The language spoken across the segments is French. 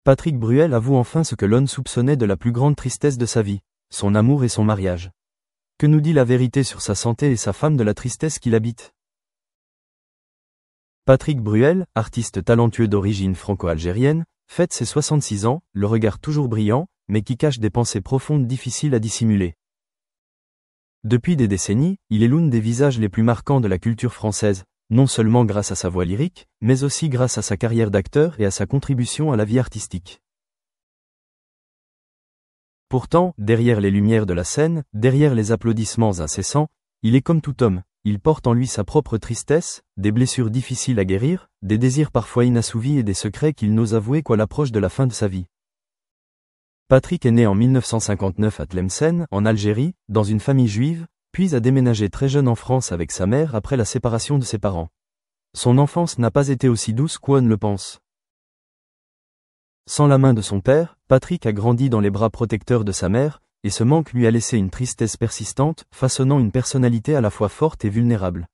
Patrick Bruel avoue enfin ce que l'on soupçonnait de la plus grande tristesse de sa vie, son amour et son mariage. Que nous dit la vérité sur sa santé et sa femme de la tristesse qu'il habite? Patrick Bruel, artiste talentueux d'origine franco-algérienne, fête ses 66 ans, le regard toujours brillant, mais qui cache des pensées profondes difficiles à dissimuler. Depuis des décennies, il est l'un des visages les plus marquants de la culture française, non seulement grâce à sa voix lyrique, mais aussi grâce à sa carrière d'acteur et à sa contribution à la vie artistique. Pourtant, derrière les lumières de la scène, derrière les applaudissements incessants, il est comme tout homme, il porte en lui sa propre tristesse, des blessures difficiles à guérir, des désirs parfois inassouvis et des secrets qu'il n'ose avouer qu'à l'approche de la fin de sa vie. Patrick est né en 1959 à Tlemcen, en Algérie, dans une famille juive, puis a déménagé très jeune en France avec sa mère après la séparation de ses parents. Son enfance n'a pas été aussi douce qu'Owen le pense. Sans la main de son père, Patrick a grandi dans les bras protecteurs de sa mère, et ce manque lui a laissé une tristesse persistante, façonnant une personnalité à la fois forte et vulnérable.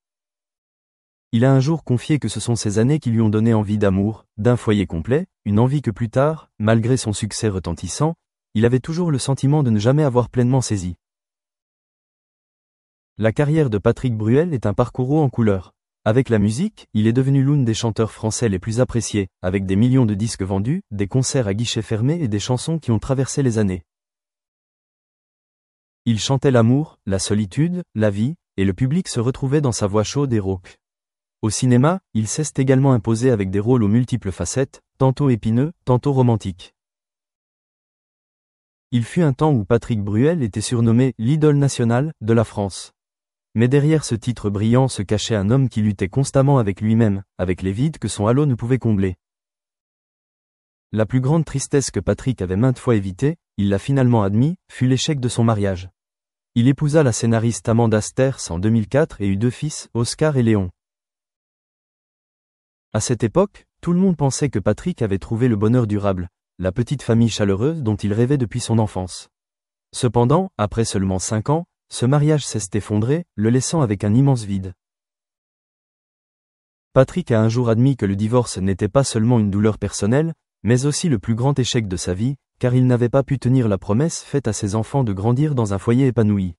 Il a un jour confié que ce sont ces années qui lui ont donné envie d'amour, d'un foyer complet, une envie que plus tard, malgré son succès retentissant, il avait toujours le sentiment de ne jamais avoir pleinement saisi. La carrière de Patrick Bruel est un parcours haut en couleurs. Avec la musique, il est devenu l'un des chanteurs français les plus appréciés, avec des millions de disques vendus, des concerts à guichets fermés et des chansons qui ont traversé les années. Il chantait l'amour, la solitude, la vie, et le public se retrouvait dans sa voix chaude et rauque. Au cinéma, il s'est également imposé avec des rôles aux multiples facettes, tantôt épineux, tantôt romantiques. Il fut un temps où Patrick Bruel était surnommé « l'idole nationale » de la France. Mais derrière ce titre brillant se cachait un homme qui luttait constamment avec lui-même, avec les vides que son halo ne pouvait combler. La plus grande tristesse que Patrick avait maintes fois évitée, il l'a finalement admis, fut l'échec de son mariage. Il épousa la scénariste Amanda Sters en 2004 et eut 2 fils, Oscar et Léon. À cette époque, tout le monde pensait que Patrick avait trouvé le bonheur durable, la petite famille chaleureuse dont il rêvait depuis son enfance. Cependant, après seulement 5 ans, ce mariage s'est effondré, le laissant avec un immense vide. Patrick a un jour admis que le divorce n'était pas seulement une douleur personnelle, mais aussi le plus grand échec de sa vie, car il n'avait pas pu tenir la promesse faite à ses enfants de grandir dans un foyer épanoui.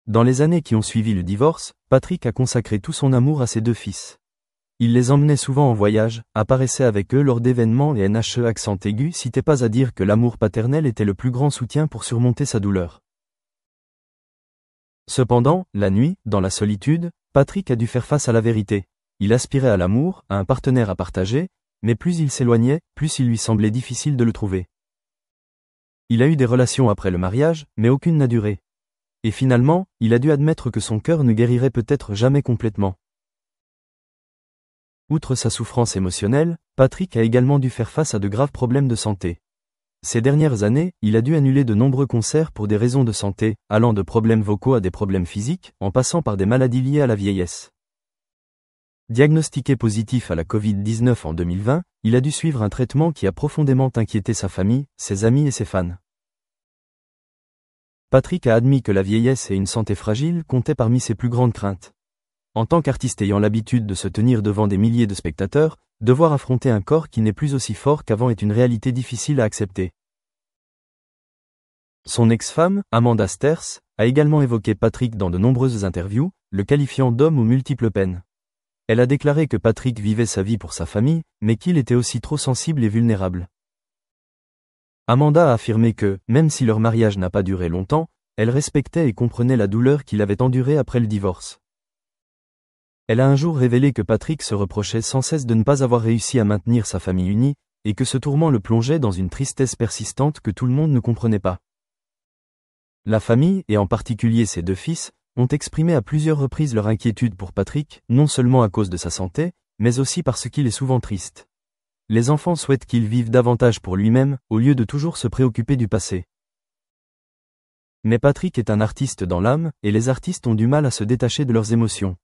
Dans les années qui ont suivi le divorce, Patrick a consacré tout son amour à ses 2 fils. Il les emmenait souvent en voyage, apparaissait avec eux lors d'événements et NHE accent aigu citait pas à dire que l'amour paternel était le plus grand soutien pour surmonter sa douleur. Cependant, la nuit, dans la solitude, Patrick a dû faire face à la vérité. Il aspirait à l'amour, à un partenaire à partager, mais plus il s'éloignait, plus il lui semblait difficile de le trouver. Il a eu des relations après le mariage, mais aucune n'a duré. Et finalement, il a dû admettre que son cœur ne guérirait peut-être jamais complètement. Outre sa souffrance émotionnelle, Patrick a également dû faire face à de graves problèmes de santé. Ces dernières années, il a dû annuler de nombreux concerts pour des raisons de santé, allant de problèmes vocaux à des problèmes physiques, en passant par des maladies liées à la vieillesse. Diagnostiqué positif à la Covid-19 en 2020, il a dû suivre un traitement qui a profondément inquiété sa famille, ses amis et ses fans. Patrick a admis que la vieillesse et une santé fragile comptaient parmi ses plus grandes craintes. En tant qu'artiste ayant l'habitude de se tenir devant des milliers de spectateurs, devoir affronter un corps qui n'est plus aussi fort qu'avant est une réalité difficile à accepter. Son ex-femme, Amanda Sters, a également évoqué Patrick dans de nombreuses interviews, le qualifiant d'homme aux multiples peines. Elle a déclaré que Patrick vivait sa vie pour sa famille, mais qu'il était aussi trop sensible et vulnérable. Amanda a affirmé que, même si leur mariage n'a pas duré longtemps, elle respectait et comprenait la douleur qu'il avait endurée après le divorce. Elle a un jour révélé que Patrick se reprochait sans cesse de ne pas avoir réussi à maintenir sa famille unie, et que ce tourment le plongeait dans une tristesse persistante que tout le monde ne comprenait pas. La famille, et en particulier ses 2 fils, ont exprimé à plusieurs reprises leur inquiétude pour Patrick, non seulement à cause de sa santé, mais aussi parce qu'il est souvent triste. Les enfants souhaitent qu'il vive davantage pour lui-même, au lieu de toujours se préoccuper du passé. Mais Patrick est un artiste dans l'âme, et les artistes ont du mal à se détacher de leurs émotions.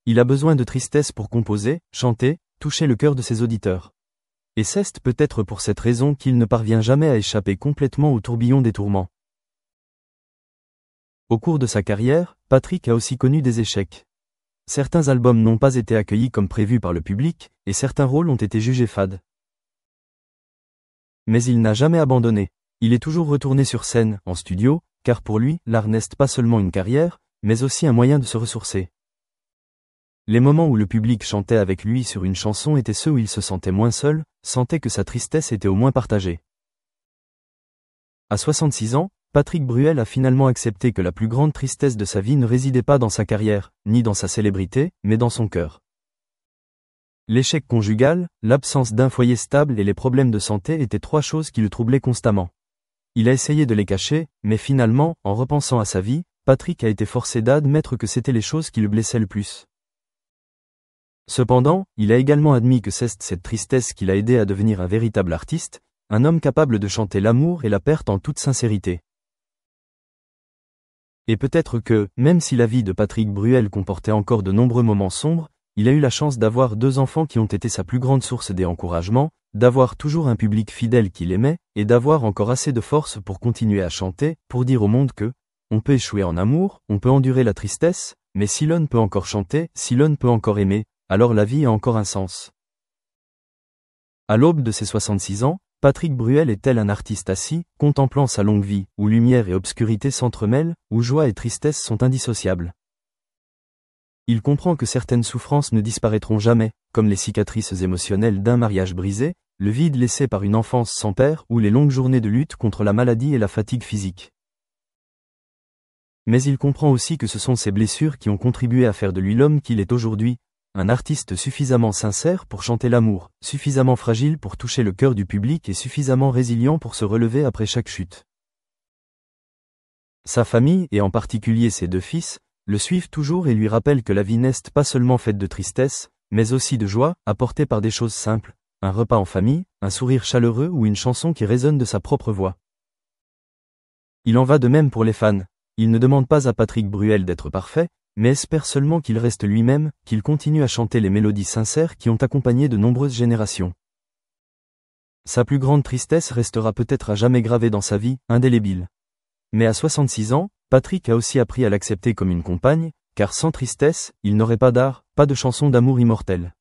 Il a besoin de tristesse pour composer, chanter, toucher le cœur de ses auditeurs. Et c'est peut-être pour cette raison qu'il ne parvient jamais à échapper complètement au tourbillon des tourments. Au cours de sa carrière, Patrick a aussi connu des échecs. Certains albums n'ont pas été accueillis comme prévu par le public, et certains rôles ont été jugés fades. Mais il n'a jamais abandonné. Il est toujours retourné sur scène, en studio, car pour lui, l'art n'est pas seulement une carrière, mais aussi un moyen de se ressourcer. Les moments où le public chantait avec lui sur une chanson étaient ceux où il se sentait moins seul, sentait que sa tristesse était au moins partagée. À 66 ans, Patrick Bruel a finalement accepté que la plus grande tristesse de sa vie ne résidait pas dans sa carrière, ni dans sa célébrité, mais dans son cœur. L'échec conjugal, l'absence d'un foyer stable et les problèmes de santé étaient trois choses qui le troublaient constamment. Il a essayé de les cacher, mais finalement, en repensant à sa vie, Patrick a été forcé d'admettre que c'étaient les choses qui le blessaient le plus. Cependant, il a également admis que c'est cette tristesse qui l'a aidé à devenir un véritable artiste, un homme capable de chanter l'amour et la perte en toute sincérité. Et peut-être que, même si la vie de Patrick Bruel comportait encore de nombreux moments sombres, il a eu la chance d'avoir 2 enfants qui ont été sa plus grande source d'encouragement, d'avoir toujours un public fidèle qui l'aimait, et d'avoir encore assez de force pour continuer à chanter, pour dire au monde que, on peut échouer en amour, on peut endurer la tristesse, mais si l'on peut encore chanter, si l'on peut encore aimer, alors la vie a encore un sens. À l'aube de ses 66 ans, Patrick Bruel est tel un artiste assis, contemplant sa longue vie, où lumière et obscurité s'entremêlent, où joie et tristesse sont indissociables. Il comprend que certaines souffrances ne disparaîtront jamais, comme les cicatrices émotionnelles d'un mariage brisé, le vide laissé par une enfance sans père ou les longues journées de lutte contre la maladie et la fatigue physique. Mais il comprend aussi que ce sont ces blessures qui ont contribué à faire de lui l'homme qu'il est aujourd'hui, un artiste suffisamment sincère pour chanter l'amour, suffisamment fragile pour toucher le cœur du public et suffisamment résilient pour se relever après chaque chute. Sa famille, et en particulier ses 2 fils, le suivent toujours et lui rappellent que la vie n'est pas seulement faite de tristesse, mais aussi de joie, apportée par des choses simples, un repas en famille, un sourire chaleureux ou une chanson qui résonne de sa propre voix. Il en va de même pour les fans. Il ne demande pas à Patrick Bruel d'être parfait, mais espère seulement qu'il reste lui-même, qu'il continue à chanter les mélodies sincères qui ont accompagné de nombreuses générations. Sa plus grande tristesse restera peut-être à jamais gravée dans sa vie, indélébile. Mais à 66 ans, Patrick a aussi appris à l'accepter comme une compagne, car sans tristesse, il n'aurait pas d'art, pas de chanson d'amour immortelle.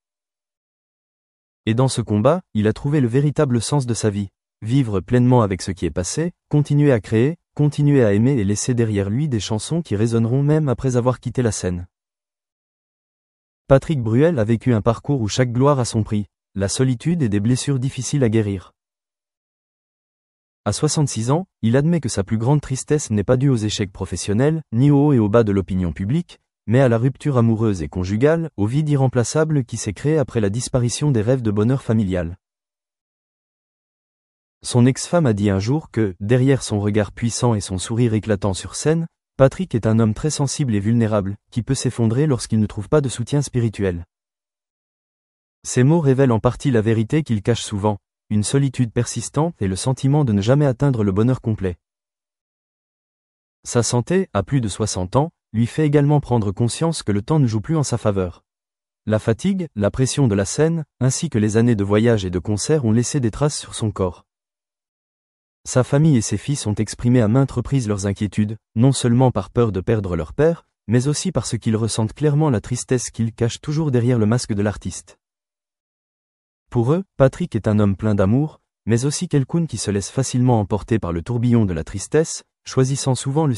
Et dans ce combat, il a trouvé le véritable sens de sa vie. Vivre pleinement avec ce qui est passé, continuer à créer, continuer à aimer et laisser derrière lui des chansons qui résonneront même après avoir quitté la scène. Patrick Bruel a vécu un parcours où chaque gloire a son prix, la solitude et des blessures difficiles à guérir. À 66 ans, il admet que sa plus grande tristesse n'est pas due aux échecs professionnels, ni au haut et au bas de l'opinion publique, mais à la rupture amoureuse et conjugale, au vide irremplaçable qui s'est créé après la disparition des rêves de bonheur familial. Son ex-femme a dit un jour que, derrière son regard puissant et son sourire éclatant sur scène, Patrick est un homme très sensible et vulnérable, qui peut s'effondrer lorsqu'il ne trouve pas de soutien spirituel. Ces mots révèlent en partie la vérité qu'il cache souvent, une solitude persistante et le sentiment de ne jamais atteindre le bonheur complet. Sa santé, à plus de 60 ans, lui fait également prendre conscience que le temps ne joue plus en sa faveur. La fatigue, la pression de la scène, ainsi que les années de voyage et de concerts ont laissé des traces sur son corps. Sa famille et ses fils ont exprimé à maintes reprises leurs inquiétudes, non seulement par peur de perdre leur père, mais aussi parce qu'ils ressentent clairement la tristesse qu'ils cachent toujours derrière le masque de l'artiste. Pour eux, Patrick est un homme plein d'amour, mais aussi quelqu'un qui se laisse facilement emporter par le tourbillon de la tristesse, choisissant souvent le